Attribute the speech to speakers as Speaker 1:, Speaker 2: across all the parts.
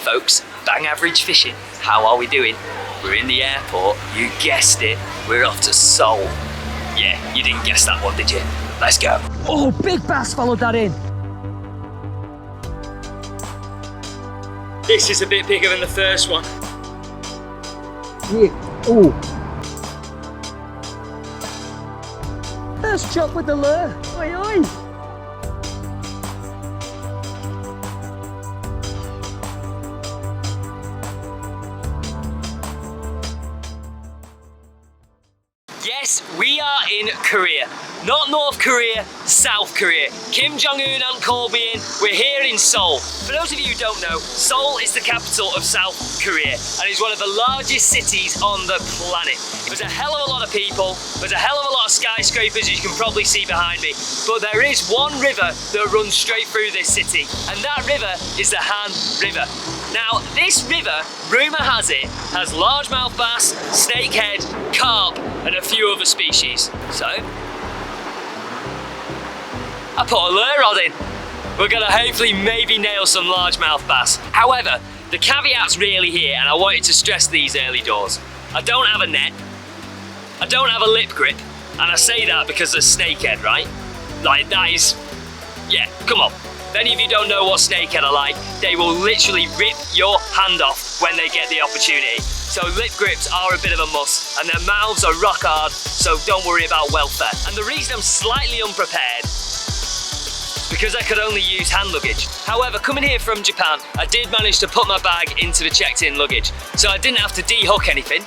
Speaker 1: folks, bang average fishing. How are we doing? We're in the airport, you guessed it, we're off to Seoul. Yeah, you didn't guess that one, did you? Let's go. Oh, big bass followed that in. This is a bit bigger than the first one. Yeah. Oh. First chop with the lure. Oi, oi. Yes, we are in Korea. Not North Korea, South Korea. Kim Jong-un and Corbyn, we're here in Seoul. For those of you who don't know, Seoul is the capital of South Korea and is one of the largest cities on the planet. There's a hell of a lot of people, there's a hell of a lot of skyscrapers, as you can probably see behind me, but there is one river that runs straight through this city, and that river is the Han River. Now, this river, rumour has it, has largemouth bass, snakehead, carp, and a few other species. So, I put a lure rod in. We're gonna hopefully maybe nail some largemouth bass. However, the caveat's really here, and I wanted to stress these early doors. I don't have a net, I don't have a lip grip, and I say that because of snakehead, right? Like, that is, yeah, come on. If any of you don't know what snakehead are like, they will literally rip your hand off when they get the opportunity. So lip grips are a bit of a must, and their mouths are rock hard, so don't worry about welfare. And the reason I'm slightly unprepared is because I could only use hand luggage. However, coming here from Japan, I did manage to put my bag into the checked-in luggage, so I didn't have to de-hook anything,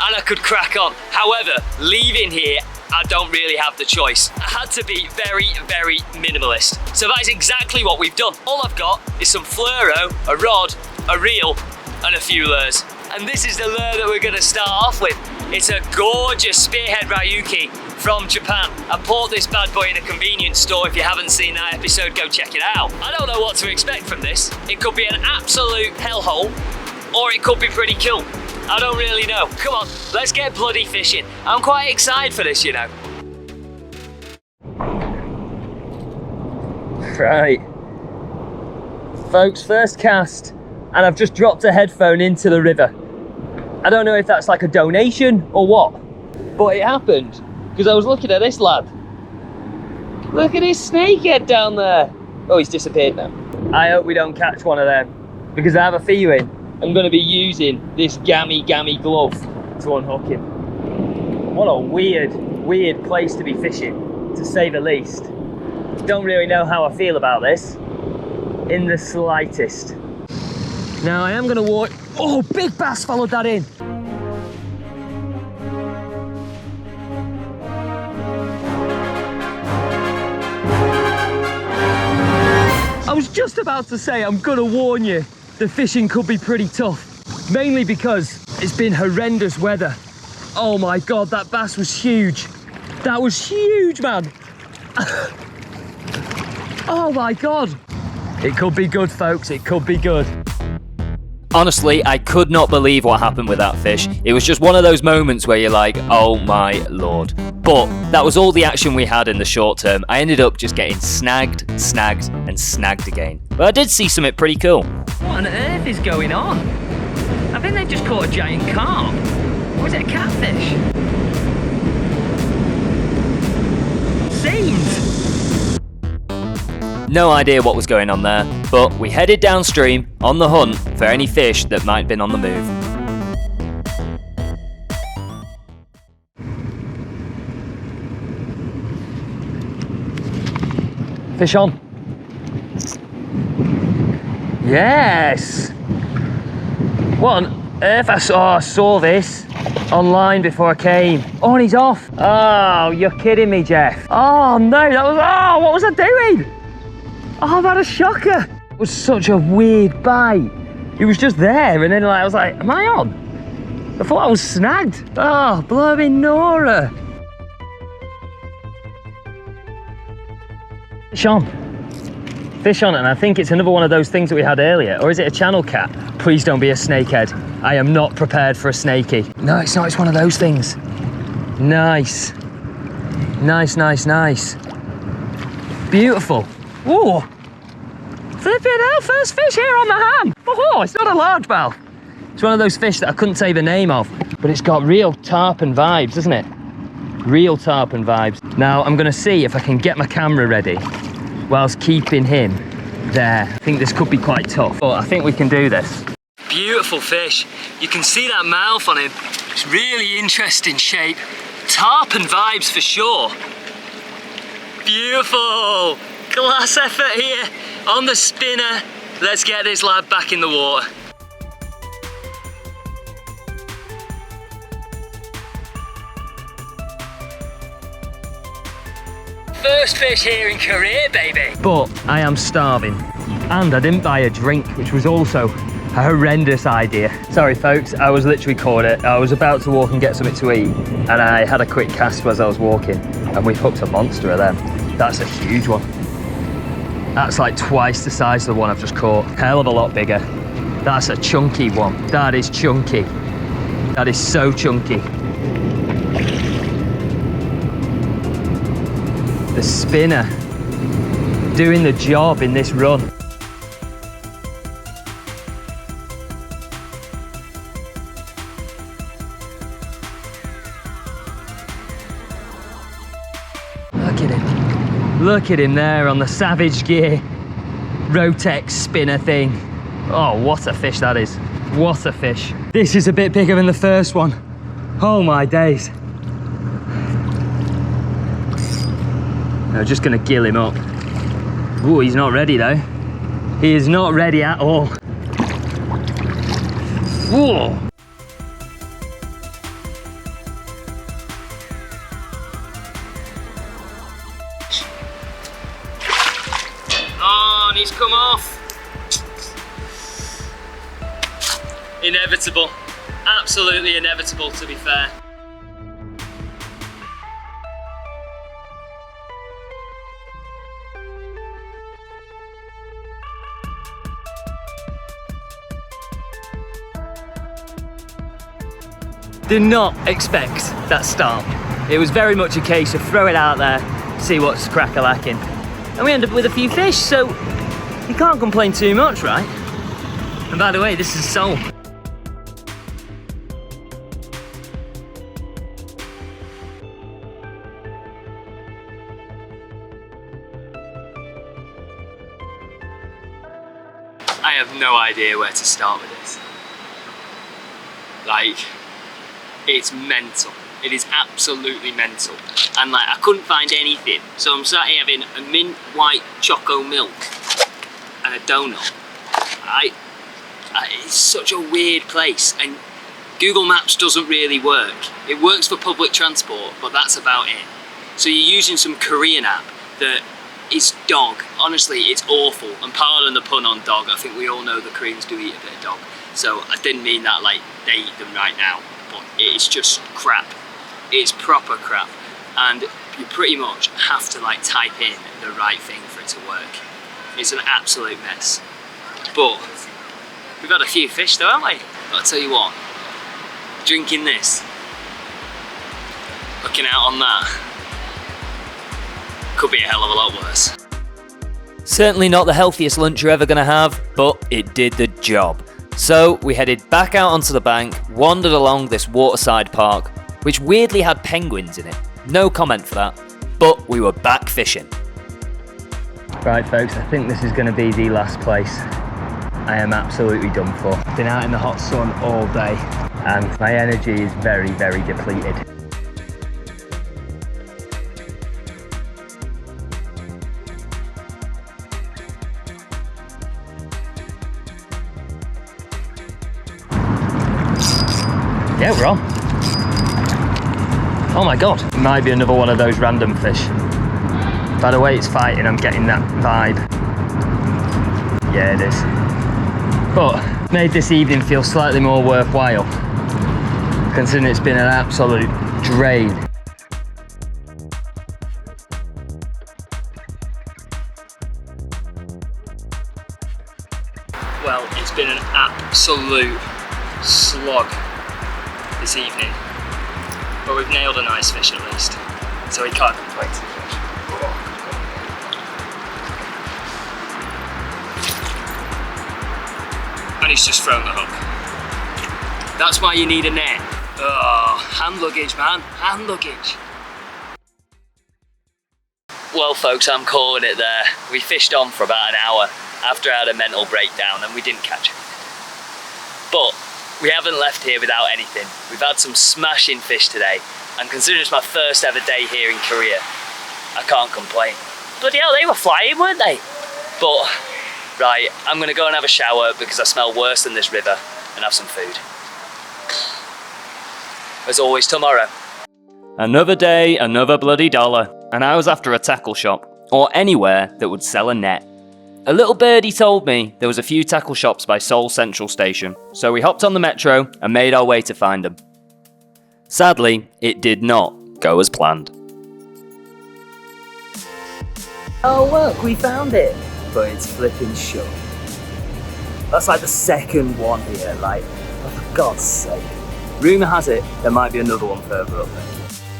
Speaker 1: and I could crack on. However, leaving here, I don't really have the choice. I had to be very, very minimalist. So that is exactly what we've done. All I've got is some fluoro, a rod, a reel, and a few lures. And this is the lure that we're gonna start off with. It's a gorgeous spearhead ryuki from Japan. I bought this bad boy in a convenience store. If you haven't seen that episode, go check it out. I don't know what to expect from this. It could be an absolute hellhole, or it could be pretty cool. I don't really know. Come on, let's get bloody fishing. I'm quite excited for this, you know. Right. Folks, first cast, and I've just dropped a headphone into the river. I don't know if that's like a donation or what, but it happened because I was looking at this lad. Look at his snakehead down there. Oh, he's disappeared now. I hope we don't catch one of them because I have a feeling I'm going to be using this gammy glove to unhook him. What a weird place to be fishing, to say the least. Don't really know how I feel about this in the slightest. Now I am going to walk. Oh, big bass followed that in. I was just about to say, I'm going to warn you, the fishing could be pretty tough, mainly because it's been horrendous weather. Oh my God, that bass was huge. That was huge, man. Oh my God. It could be good, folks, it could be good.
Speaker 2: Honestly, I could not believe what happened with that fish. It was just one of those moments where you're like, oh my Lord. But that was all the action we had in the short term. I ended up just getting snagged, and snagged again. But I did see something pretty cool.
Speaker 1: What on earth is going on? I think they've just caught a giant carp. Or is it a catfish? Seems.
Speaker 2: No idea what was going on there, but we headed downstream on the hunt for any fish that might have been on the move.
Speaker 1: Fish on. Yes! What on earth? I saw this online before I came. Oh, and he's off. Oh, you're kidding me, Jeff. Oh no, what was I doing? Oh, that was a shocker. It was such a weird bite. It was just there, and then I was like, am I on? I thought I was snagged. Oh, blooming Nora. Fish on. Fish on, and I think it's another one of those things that we had earlier. Or is it a channel cat? Please don't be a snakehead. I am not prepared for a snaky. No, it's not, it's one of those things. Nice. Nice. Beautiful. Whoa! Flipping hell, first fish here on the ham! Oh, it's not a largemouth. It's one of those fish that I couldn't say the name of, but it's got real tarpon vibes, doesn't it? Real tarpon vibes. Now I'm gonna see if I can get my camera ready whilst keeping him there. I think this could be quite tough, but I think we can do this. Beautiful fish. You can see that mouth on him. It's really interesting shape. Tarpon vibes for sure. Beautiful. Class effort here on the spinner. Let's get this lad back in the water. First fish here in Korea, baby. But I am starving. And I didn't buy a drink, which was also a horrendous idea. Sorry folks, I was literally caught it. I was about to walk and get something to eat, and I had a quick cast as I was walking, and we've hooked a monster of them. That's a huge one. That's like twice the size of the one I've just caught. Hell of a lot bigger. That's a chunky one. That is chunky. That is so chunky. The spinner doing the job in this run. Look at him. Look at him there on the Savage Gear Rotex spinner thing. Oh, what a fish that is. What a fish. This is a bit bigger than the first one. Oh my days. I'm just gonna gill him up. Ooh, he's not ready though. He is not ready at all. Whoa. Oh, and he's come off. Inevitable. Absolutely inevitable, to be fair. Did not expect that start. It was very much a case of throw it out there, see what's crack-a-lacking. And we end up with a few fish, so you can't complain too much, right? And by the way, this is Seoul. I have no idea where to start with this. Like, it's mental. It is absolutely mental. And like, I couldn't find anything. So I'm sat here having a mint white choco milk and a donut. It's such a weird place, and Google Maps doesn't really work. It works for public transport, but that's about it. So you're using some Korean app that is dog. Honestly, it's awful. And pardon the pun on dog. I think we all know the Koreans do eat a bit of dog. So I didn't mean that like they eat them right now, but it's just crap. It's proper crap. And you pretty much have to like type in the right thing for it to work. It's an absolute mess. But we've had a few fish though, haven't we? But I'll tell you what, drinking this, looking out on that, could be a hell of a lot worse. Certainly not the healthiest lunch you're ever going to have, but it did the job. So we headed back out onto the bank, wandered along this waterside park, which weirdly had penguins in it. No comment for that, but we were back fishing. Right folks, I think this is going to be the last place. I am absolutely done for. Been out in the hot sun all day and my energy is very, very depleted. Yeah, we're on. Oh my god, it might be another one of those random fish. By the way it's fighting, I'm getting that vibe. Yeah, it is. But made this evening feel slightly more worthwhile, considering it's been an absolute drain. Well, it's been an absolute slog this evening, but we've nailed a nice fish at least, so we can't complain too much. when he's just thrown the hook. That's why you need a net. Oh, hand luggage, man, hand luggage. Well folks, I'm calling it there. We fished on for about an hour after I had a mental breakdown and we didn't catch it. But we haven't left here without anything. We've had some smashing fish today, and considering it's my first ever day here in Korea, I can't complain. Bloody hell, they were flying, weren't they? But, right, I'm gonna go and have a shower because I smell worse than this river, and have some food. As always, tomorrow.
Speaker 2: Another day, another bloody dollar, and I was after a tackle shop, or anywhere that would sell a net. A little birdie told me there was a few tackle shops by Seoul Central Station, so we hopped on the metro and made our way to find them. Sadly, it did not go as planned.
Speaker 1: Oh look, we found it! But it's flipping shut. That's like the second one here, like, oh, for God's sake. Rumour has it, there might be another one further up there.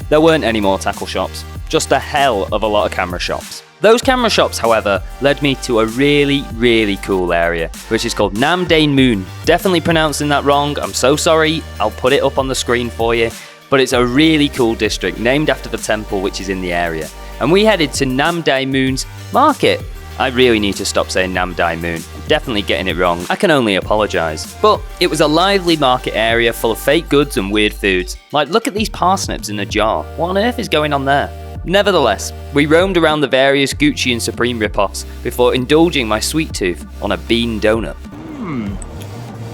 Speaker 2: There weren't any more tackle shops, just a hell of a lot of camera shops. Those camera shops, however, led me to a really, really cool area, which is called Namdaemun. Definitely pronouncing that wrong, I'm so sorry, I'll put it up on the screen for you. But it's a really cool district named after the temple which is in the area. And we headed to Namdaemun's market. I really need to stop saying Namdaemun. I'm definitely getting it wrong. I can only apologise. But it was a lively market area full of fake goods and weird foods. Like, look at these parsnips in a jar. What on earth is going on there? Nevertheless, we roamed around the various Gucci and Supreme rip-offs before indulging my sweet tooth on a bean donut.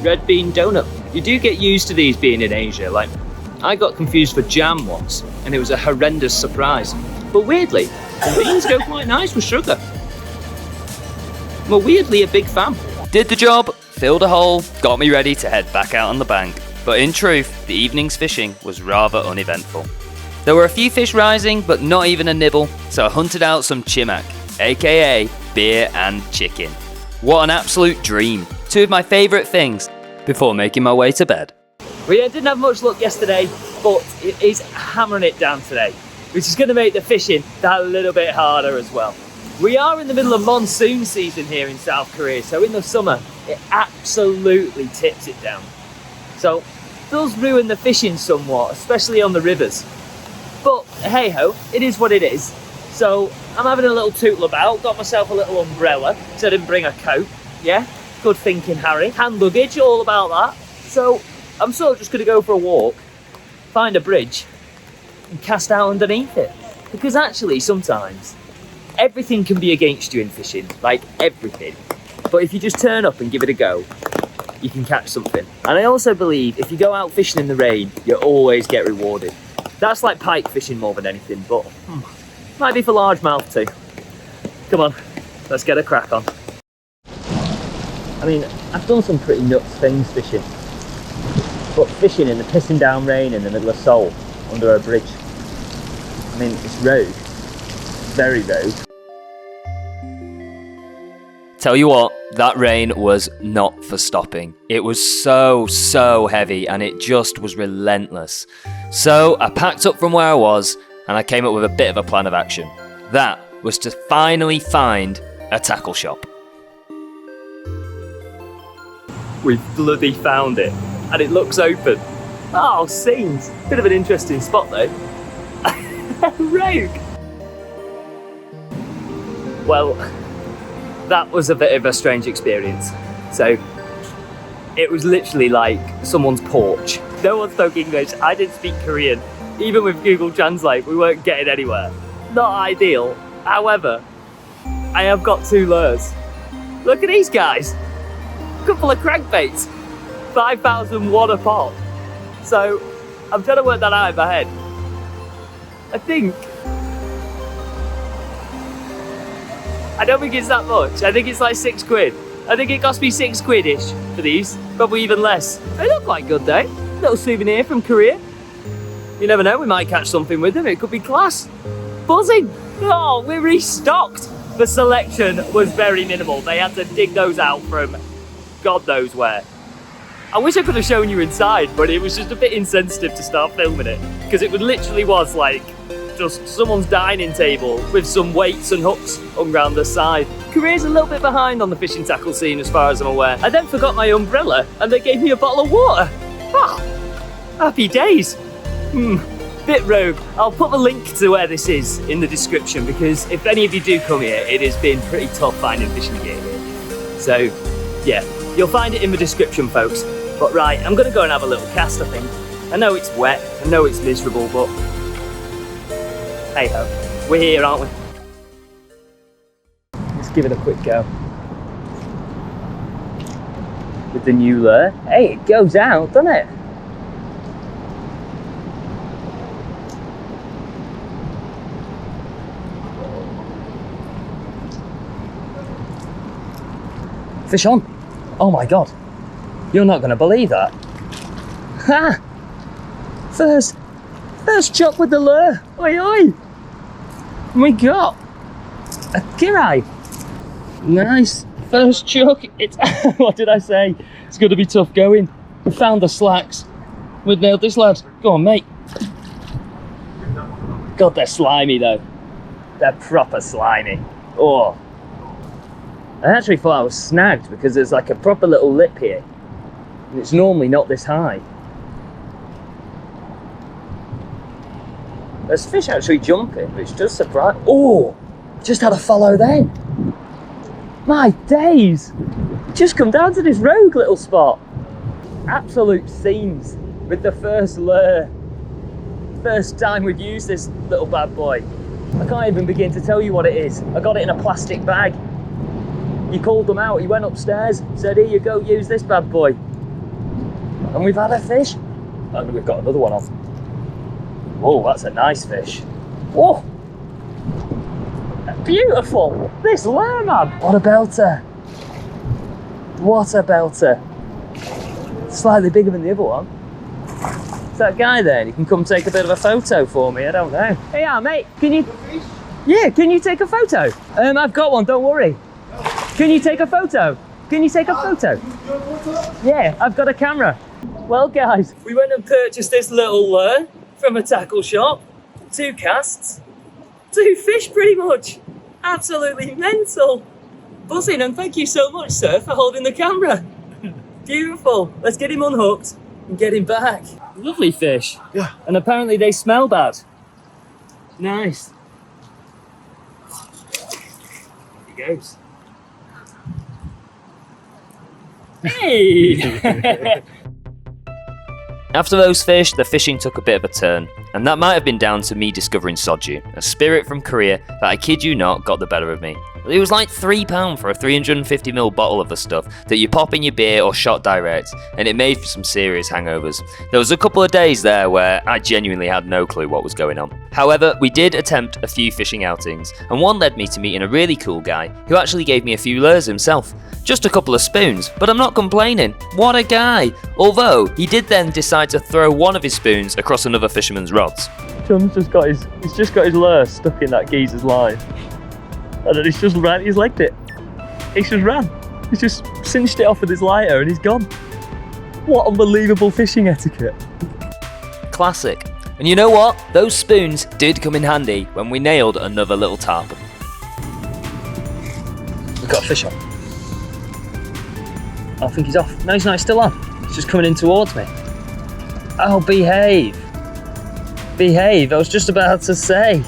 Speaker 1: Red bean donut. You do get used to these being in Asia. Like, I got confused for jam once, and it was a horrendous surprise. But weirdly, the beans go quite nice with sugar. I'm weirdly a big fan.
Speaker 2: Did the job, filled a hole, got me ready to head back out on the bank. But in truth, the evening's fishing was rather uneventful. There were a few fish rising, but not even a nibble, so I hunted out some chimak, aka beer and chicken. What an absolute dream. Two of my favourite things, before making my way to bed.
Speaker 1: We didn't have much luck yesterday, but it is hammering it down today, which is going to make the fishing that little bit harder as well. We are in the middle of monsoon season here in South Korea, so in the summer, it absolutely tips it down. So, it does ruin the fishing somewhat, especially on the rivers. But hey ho, it is what it is. So I'm having a little tootle about, got myself a little umbrella, so I didn't bring a coat. Yeah, good thinking, Harry. Hand luggage, all about that. So I'm sort of just gonna go for a walk, find a bridge, and cast out underneath it. Because actually, sometimes, everything can be against you in fishing, like everything. But if you just turn up and give it a go, you can catch something. And I also believe if you go out fishing in the rain, you always get rewarded. That's like pike fishing more than anything, but might be for largemouth too. Come on, let's get a crack on. I mean, I've done some pretty nuts things fishing, but fishing in the pissing down rain in the middle of Seoul, under a bridge, I mean, it's rogue, very rogue.
Speaker 2: Tell you what, that rain was not for stopping. It was so heavy and it just was relentless. So I packed up from where I was and I came up with a bit of a plan of action. That was to finally find a tackle shop.
Speaker 1: We've bloody found it and it looks open. Oh, scenes. Bit of an interesting spot though. Rogue. Well, that was a bit of a strange experience. So, it was literally like someone's porch. No one spoke English, I didn't speak Korean. Even with Google Translate, we weren't getting anywhere. Not ideal. However, I have got 2 lures. Look at these guys. Couple of crankbaits. 5,000 won a pop. So, I'm trying to work that out in my head. I don't think it's that much. I think it's like 6 quid. I think it cost me 6 quid-ish for these. Probably even less. They look quite good though. Little souvenir from Korea. You never know, we might catch something with them. It could be class. Buzzing. Oh, we're restocked. The selection was very minimal. They had to dig those out from God knows where. I wish I could have shown you inside, but it was just a bit insensitive to start filming it. Because it literally was like
Speaker 2: just someone's dining table with some weights and hooks hung round the side. Korea's a little bit behind on the fishing tackle scene as far as I'm aware. I then forgot my umbrella and they gave me a bottle of water. Ah, happy days. Bit rogue. I'll put the link to where this is in the description because if any of you do come here, it has been pretty tough finding fishing gear here. So, yeah, you'll find it in the description, folks. But right, I'm gonna go and have a little cast, I think. I know it's wet, I know it's miserable, but hey ho, we're here, aren't we? Let's give it a quick go. With the new lure. Hey, it goes out, doesn't it? Fish on. Oh my god. You're not going to believe that. Ha! First chuck with the lure. Oi oi! We got a kirai. Nice. First chuck. It's what did I say? It's going to be tough going. We found the slacks. We've nailed this, lad. Go on, mate. God, they're slimy though. They're proper slimy. Oh. I actually thought I was snagged because there's like a proper little lip here. And it's normally not this high. There's fish actually jumping, which does surprise. Oh! Just had a follow then. My days! Just come down to this rogue little spot. Absolute scenes with the first lure. First time we've used this little bad boy. I can't even begin to tell you what it is. I got it in a plastic bag. He called them out, he went upstairs, said, here you go, use this bad boy. And we've had a fish. And we've got another one on. Whoa, that's a nice fish. Whoa! Beautiful! This lure, man! What a belter. What a belter. Slightly bigger than the other one. Is that guy there? You can come take a bit of a photo for me, I don't know. Hey, yeah, mate, can you... Yeah, can you take a photo? I've got one, don't worry. Can you take a photo? Can you take a photo? Yeah, I've got a camera. Well, guys, we went and purchased this little lure from a tackle shop. 2 casts, 2 fish pretty much. Absolutely mental. Buzzing, and thank you so much, sir, for holding the camera. Beautiful. Let's get him unhooked and get him back. Lovely fish.
Speaker 3: Yeah.
Speaker 2: And apparently they smell bad. Nice. Here he goes. Hey!
Speaker 4: After those fish, the fishing took a bit of a turn, and that might have been down to me discovering soju, a spirit from Korea that I kid you not got the better of me. It was like £3 for a 350ml bottle of the stuff that you pop in your beer or shot direct, and it made for some serious hangovers. There was a couple of days there where I genuinely had no clue what was going on. However, we did attempt a few fishing outings, and one led me to meeting a really cool guy who actually gave me a few lures himself. Just a couple of spoons, but I'm not complaining. What a guy! Although, he did then decide to throw one of his spoons across another fisherman's rods.
Speaker 2: Chum's just got his lure stuck in that geezer's line. And then he's legged it. He's just ran. He's just cinched it off with his lighter and he's gone. What unbelievable fishing etiquette.
Speaker 4: Classic. And you know what? Those spoons did come in handy when we nailed another little tarpon.
Speaker 2: We've got a fish on. I think he's off. No, he's not. He's still on. He's just coming in towards me. Oh, behave. Behave. I was just about to say.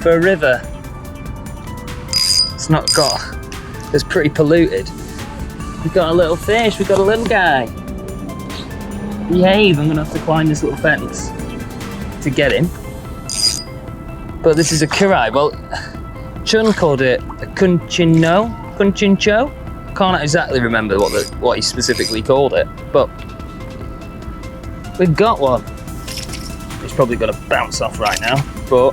Speaker 2: For a river. It's not got... It's pretty polluted. We've got a little fish. We've got a little guy. Behave. I'm going to have to climb this little fence to get him. But this is a kirai. Well, Chun called it a kunchincho. Can't exactly remember what he specifically called it, but we've got one. He's probably going to bounce off right now, but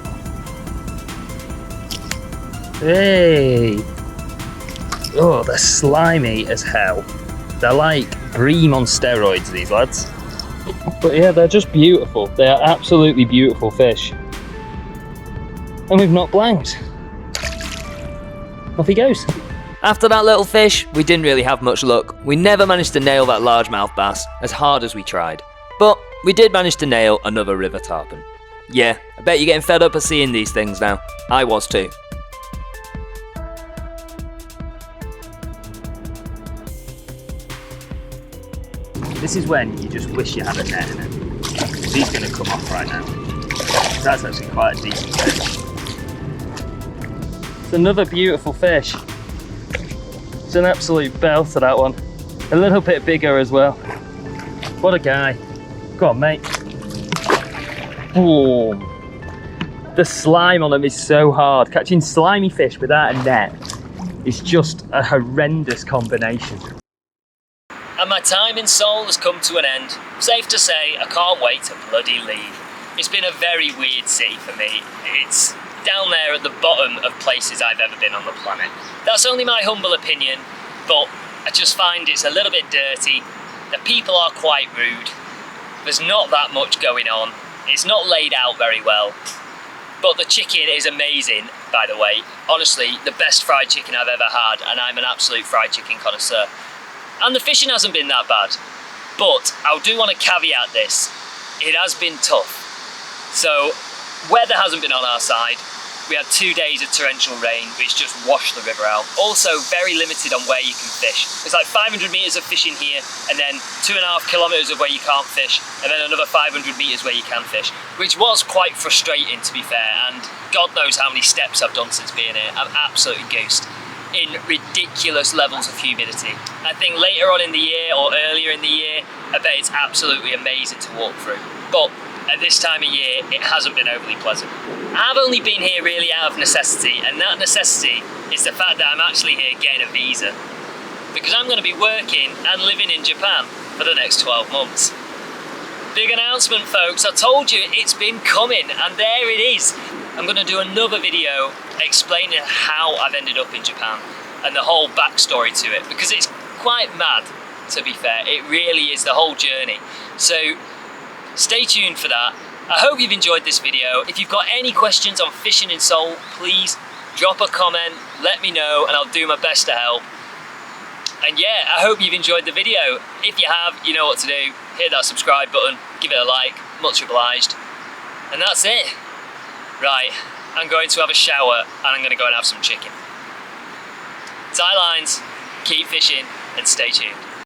Speaker 2: hey, oh, they're slimy as hell. They're like bream on steroids, these lads. But yeah, they're just beautiful. They are absolutely beautiful fish, and we've not blanked. Off he goes.
Speaker 4: After that little fish, we didn't really have much luck. We never managed to nail that largemouth bass as hard as we tried. But we did manage to nail another river tarpon.
Speaker 2: Yeah, I bet you're getting fed up of seeing these things now. I was too.
Speaker 4: This is when you just wish you had a net in it. He's going to come off right now. That's actually quite a decent fish. It's another beautiful fish. It's an absolute belter, that one. A little bit bigger as well. What a guy. Go on, mate. Oh, the slime on them is so hard. Catching slimy fish without a net is just a horrendous combination.
Speaker 1: And my time in Seoul has come to an end. Safe to say, I can't wait to bloody leave. It's been a very weird city for me. It's down there at the bottom of places I've ever been on the planet. That's only my humble opinion, but I just find it's a little bit dirty. The people are quite rude. There's not that much going on. It's not laid out very well. But the chicken is amazing, by the way. Honestly, the best fried chicken I've ever had, and I'm an absolute fried chicken connoisseur. And the fishing hasn't been that bad. But I do want to caveat this. It has been tough. So, weather hasn't been on our side. We had 2 days of torrential rain, which just washed the river out. Also, very limited on where you can fish. There's like 500 metres of fishing here, and then 2.5 kilometres of where you can't fish, and then another 500 metres where you can fish, which was quite frustrating, to be fair, and God knows how many steps I've done since being here. I'm absolutely goosed. In ridiculous levels of humidity. I think later on in the year, or earlier in the year, I bet it's absolutely amazing to walk through. But at this time of year, it hasn't been overly pleasant. I've only been here really out of necessity, and that necessity is the fact that I'm actually here getting a visa. Because I'm going to be working and living in Japan for the next 12 months. Big announcement, folks. I told you it's been coming, and there it is. I'm going to do another video explaining how I've ended up in Japan and the whole backstory to it, because it's quite mad, to be fair. It really is, the whole journey. So stay tuned for that. I hope you've enjoyed this video. If you've got any questions on fishing in Seoul, please drop a comment, let me know, and I'll do my best to help. And yeah, I hope you've enjoyed the video. If you have, you know what to do. Hit that subscribe button, give it a like, much obliged. And that's it. Right, I'm going to have a shower and I'm going to go and have some chicken. Tie lines, keep fishing, and stay tuned.